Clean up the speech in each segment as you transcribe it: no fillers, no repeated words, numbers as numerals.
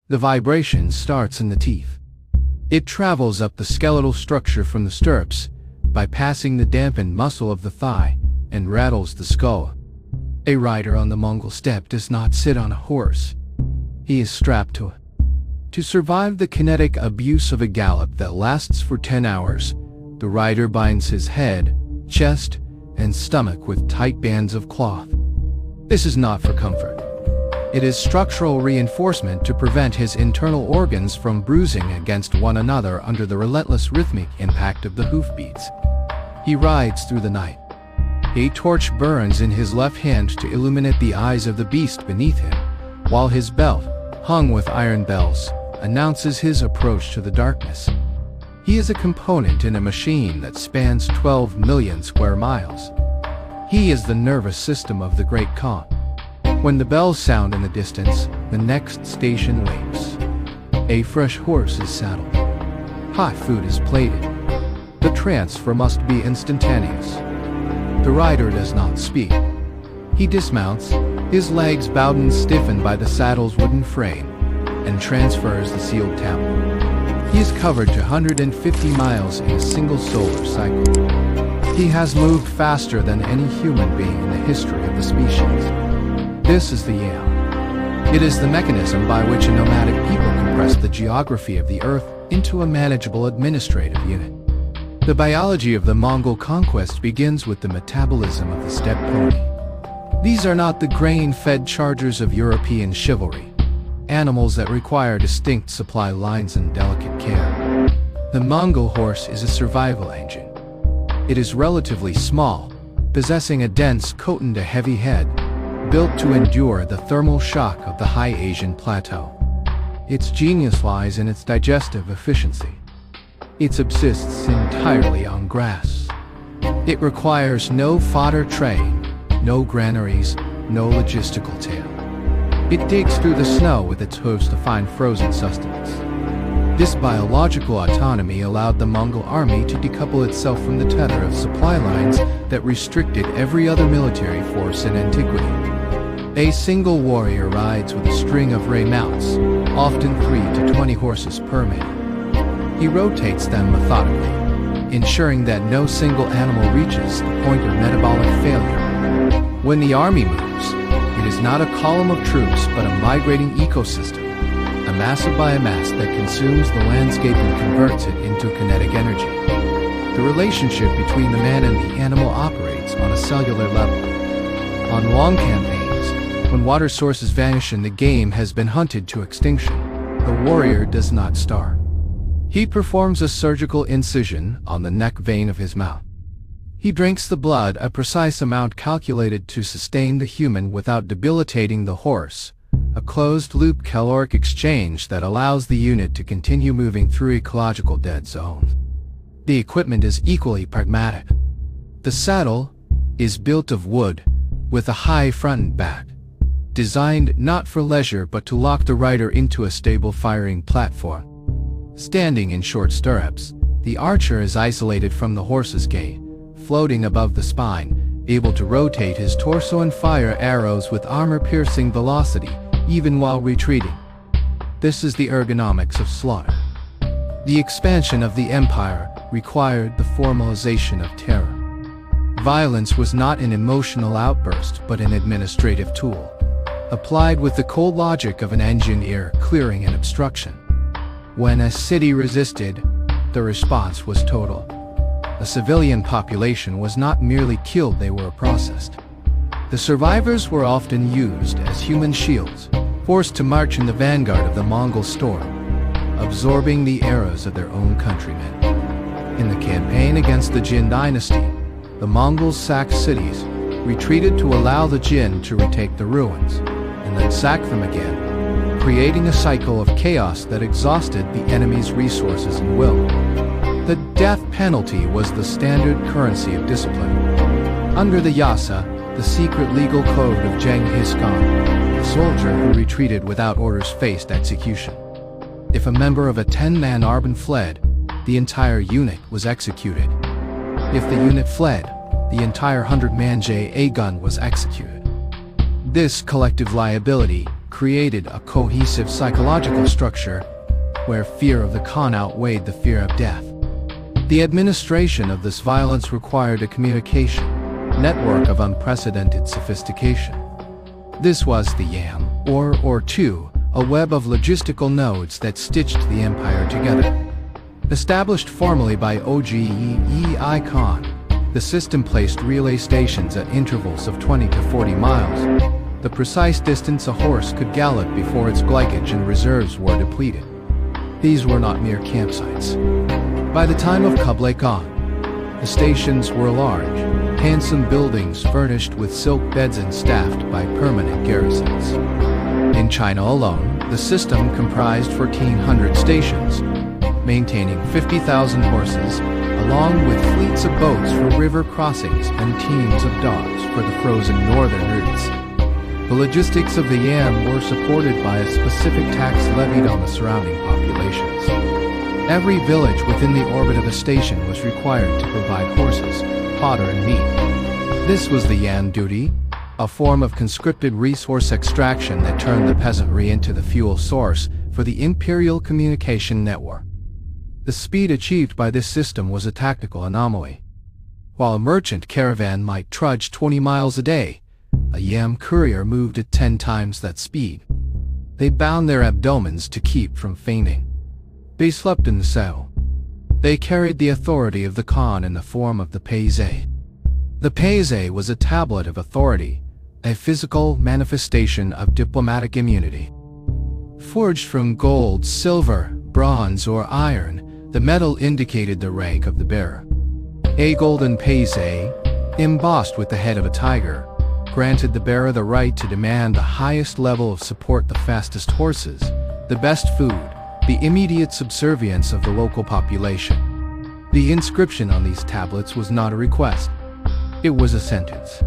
The vibration starts in the teeth. It travels up the skeletal structure from the stirrups, bypassing the dampened muscle of the thigh, and rattles the skull. A rider on the Mongol steppe does not sit on a horse. He is strapped to it. To survive the kinetic abuse of a gallop that lasts for 10 hours, the rider binds his head, chest, and stomach with tight bands of cloth. This is not for comfort. It is structural reinforcement to prevent his internal organs from bruising against one another under the relentless rhythmic impact of the hoofbeats. He rides through the night. A torch burns in his left hand to illuminate the eyes of the beast beneath him, while his belt, hung with iron bells, announces his approach to the darkness. He is a component in a machine that spans 12 million square miles. He is the nervous system of the Great Khan. When the bells sound in the distance, the next station wakes. A fresh horse is saddled. Hot food is plated. The transfer must be instantaneous. The rider does not speak. He dismounts, his legs bowed and stiffened by the saddle's wooden frame, and transfers the sealed tablet. He is covered to 150 miles in a single solar cycle. He has moved faster than any human being in the history of the species. This is the Yassa. It is the mechanism by which a nomadic people compress the geography of the earth into a manageable administrative unit. The biology of the Mongol conquest begins with the metabolism of the steppe pony. These are not the grain-fed chargers of European chivalry, animals that require distinct supply lines and delicate care. The Mongol horse is a survival engine. It is relatively small, possessing a dense coat and a heavy head, built to endure the thermal shock of the high Asian plateau. Its genius lies in its digestive efficiency. It subsists entirely on grass. It requires no fodder tray, no granaries, no logistical tail. It digs through the snow with its hooves to find frozen sustenance. This biological autonomy allowed the Mongol army to decouple itself from the tether of supply lines that restricted every other military force in antiquity. A single warrior rides with a string of ray mounts, often 3 to 20 horses per man. He rotates them methodically, ensuring that no single animal reaches the point of metabolic failure. When the army moves, it is not a column of troops but a migrating ecosystem, a mass of biomass that consumes the landscape and converts it into kinetic energy. The relationship between the man and the animal operates on a cellular level. On long campaigns, when water sources vanish and the game has been hunted to extinction, the warrior does not starve. He performs a surgical incision on the neck vein of his mouth. He drinks the blood, a precise amount calculated to sustain the human without debilitating the horse, a closed-loop caloric exchange that allows the unit to continue moving through ecological dead zones. The equipment is equally pragmatic. The saddle is built of wood, with a high front and back, designed not for leisure but to lock the rider into a stable firing platform. Standing in short stirrups, the archer is isolated from the horse's gait, floating above the spine, able to rotate his torso and fire arrows with armor-piercing velocity, even while retreating. This is the ergonomics of slaughter. The expansion of the empire required the formalization of terror. Violence was not an emotional outburst but an administrative tool, applied with the cold logic of an engineer clearing an obstruction. When a city resisted, the response was total. A civilian population was not merely killed, they were processed. The survivors were often used as human shields, forced to march in the vanguard of the Mongol storm, absorbing the arrows of their own countrymen. In the campaign against the Jin dynasty, the Mongols sacked cities, retreated to allow the Jin to retake the ruins, and then sacked them again, creating a cycle of chaos that exhausted the enemy's resources and will. The death penalty was the standard currency of discipline. Under the Yassa, the secret legal code of Genghis Khan, the soldier who retreated without orders faced execution. If a member of a 10-man army fled, the entire unit was executed. If the unit fled, the entire 100-man JA gun was executed. This collective liability created a cohesive psychological structure where fear of the Khan outweighed the fear of death. The administration of this violence required a communication network of unprecedented sophistication. This was the Yam, or two, a web of logistical nodes that stitched the empire together. Established formally by Ogei Khan, the system placed relay stations at intervals of 20 to 40 miles, the precise distance a horse could gallop before its glycogen and reserves were depleted. These were not mere campsites. By the time of Kublai Khan, the stations were large, handsome buildings furnished with silk beds and staffed by permanent garrisons. In China alone, the system comprised 1,400 stations, maintaining 50,000 horses, along with fleets of boats for river crossings and teams of dogs for the frozen northern routes. The logistics of the Yam were supported by a specific tax levied on the surrounding populations. Every village within the orbit of a station was required to provide horses, fodder, and meat. This was the Yan duty, a form of conscripted resource extraction that turned the peasantry into the fuel source for the imperial communication network. The speed achieved by this system was a tactical anomaly. While a merchant caravan might trudge 20 miles a day, a Yam courier moved at 10 times that speed. They bound their abdomens to keep from fainting. They slept in the saddle. They carried the authority of the Khan in the form of the Paise. The Paise was a tablet of authority, a physical manifestation of diplomatic immunity. Forged from gold, silver, bronze, or iron, the metal indicated the rank of the bearer. A golden Paise, embossed with the head of a tiger, granted the bearer the right to demand the highest level of support, the fastest horses, the best food, the immediate subservience of the local population. The inscription on these tablets was not a request. It was a sentence.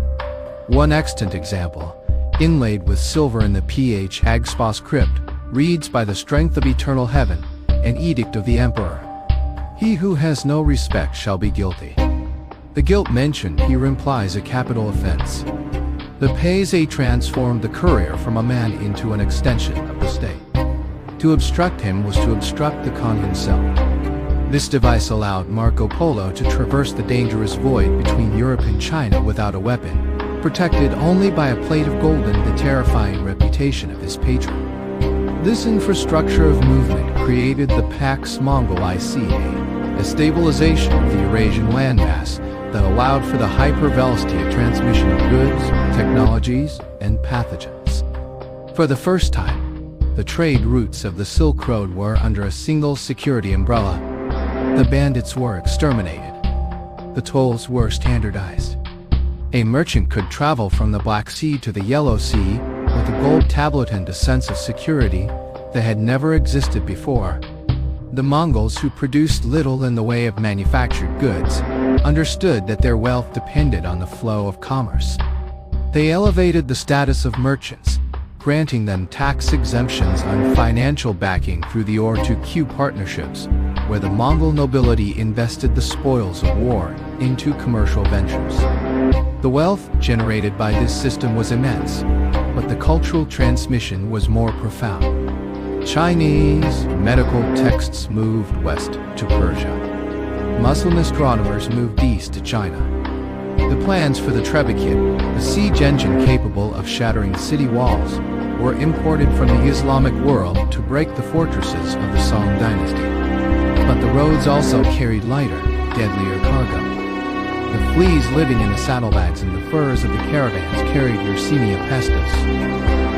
One extant example, inlaid with silver in the Hagspa script, reads, "By the strength of eternal heaven, an edict of the emperor. He who has no respect shall be guilty." The guilt mentioned here implies a capital offense. The Paise transformed the courier from a man into an extension of the state. To obstruct him was to obstruct the Khan himself. This device allowed Marco Polo to traverse the dangerous void between Europe and China without a weapon, protected only by a plate of gold and the terrifying reputation of his patron. This infrastructure of movement created the Pax Mongol ICA, a stabilization of the Eurasian landmass that allowed for the hypervelocity of transmission of goods, technologies, and pathogens. For the first time, the trade routes of the Silk Road were under a single security umbrella. The bandits were exterminated. The tolls were standardized. A merchant could travel from the Black Sea to the Yellow Sea with a gold tablet and a sense of security that had never existed before. The Mongols, who produced little in the way of manufactured goods, understood that their wealth depended on the flow of commerce. They elevated the status of merchants, granting them tax exemptions on financial backing through the Or-2Q partnerships, where the Mongol nobility invested the spoils of war into commercial ventures. The wealth generated by this system was immense, but the cultural transmission was more profound. Chinese medical texts moved west to Persia. Muslim astronomers moved east to China. The plans for the Trebekit, a siege engine capable of shattering city walls, were imported from the Islamic world to break the fortresses of the Song dynasty. But the roads also carried lighter, deadlier cargo. The fleas living in the saddlebags and the furs of the caravans carried Yersinia pestis.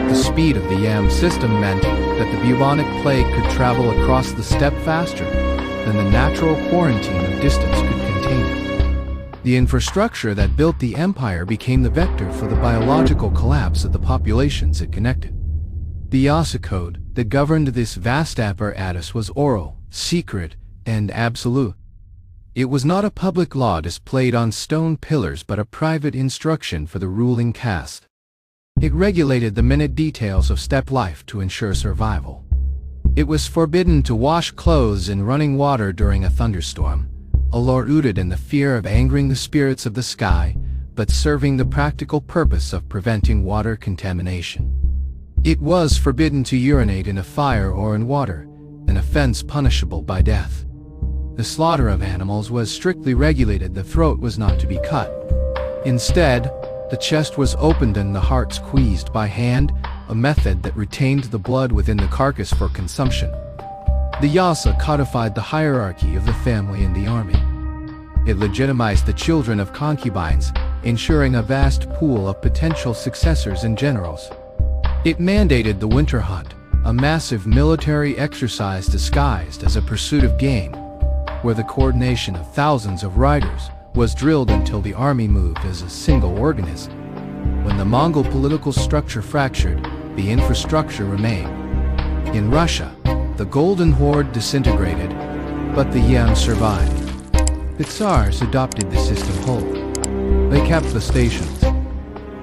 The speed of the Yam system meant that the bubonic plague could travel across the steppe faster than the natural quarantine of distance could contain it. The infrastructure that built the empire became the vector for the biological collapse of the populations it connected. The Yassa code that governed this vast apparatus was oral, secret, and absolute. It was not a public law displayed on stone pillars but a private instruction for the ruling caste. It regulated the minute details of steppe life to ensure survival. It was forbidden to wash clothes in running water during a thunderstorm, a law rooted in the fear of angering the spirits of the sky, but serving the practical purpose of preventing water contamination. It was forbidden to urinate in a fire or in water, an offense punishable by death. The slaughter of animals was strictly regulated. The throat was not to be cut. Instead, the chest was opened and the heart squeezed by hand, a method that retained the blood within the carcass for consumption. The Yassa codified the hierarchy of the family in the army. It legitimized the children of concubines, ensuring a vast pool of potential successors and generals. It mandated the winter hunt, a massive military exercise disguised as a pursuit of game, where the coordination of thousands of riders was drilled until the army moved as a single organism. When the Mongol political structure fractured, the infrastructure remained. In Russia, the Golden Horde disintegrated, but the Yang survived. The Tsars adopted the system whole. They kept the stations.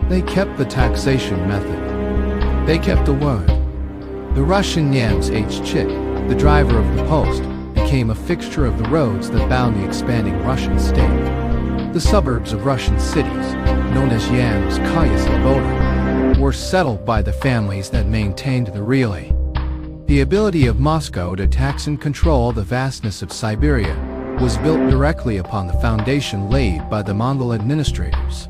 They kept the taxation method. They kept the word. The Russian Yams H. Chik, the driver of the post, became a fixture of the roads that bound the expanding Russian state. The suburbs of Russian cities, known as Yams, Kayas, and Boda, were settled by the families that maintained the relay. The ability of Moscow to tax and control the vastness of Siberia was built directly upon the foundation laid by the Mongol administrators.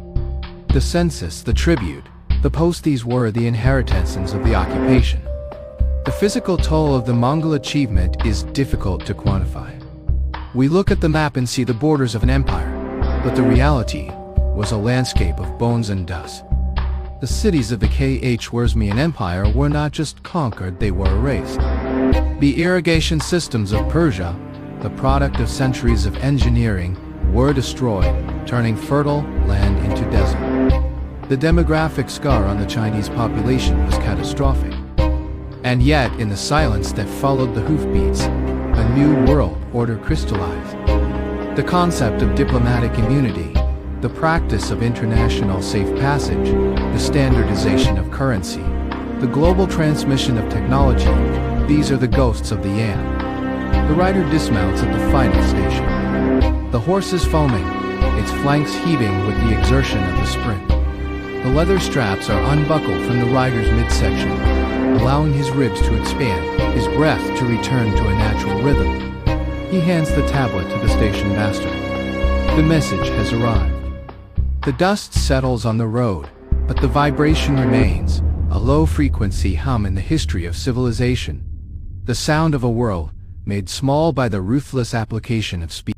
The census, the tribute, the post, these were the inheritances of the occupation. The physical toll of the Mongol achievement is difficult to quantify. We look at the map and see the borders of an empire, but the reality was a landscape of bones and dust. The cities of the Khwarezmian Empire were not just conquered, they were erased. The irrigation systems of Persia, the product of centuries of engineering, were destroyed, turning fertile land into desert. The demographic scar on the Chinese population was catastrophic. And yet, in the silence that followed the hoofbeats, a new world order crystallized. The concept of diplomatic immunity, the practice of international safe passage, the standardization of currency, the global transmission of technology, these are the ghosts of the Yan. The rider dismounts at the final station. The horse is foaming, its flanks heaving with the exertion of the sprint. The leather straps are unbuckled from the rider's midsection, allowing his ribs to expand, his breath to return to a natural rhythm. He hands the tablet to the station master. The message has arrived. The dust settles on the road, but the vibration remains, a low-frequency hum in the history of civilization. The sound of a world made small by the ruthless application of speed.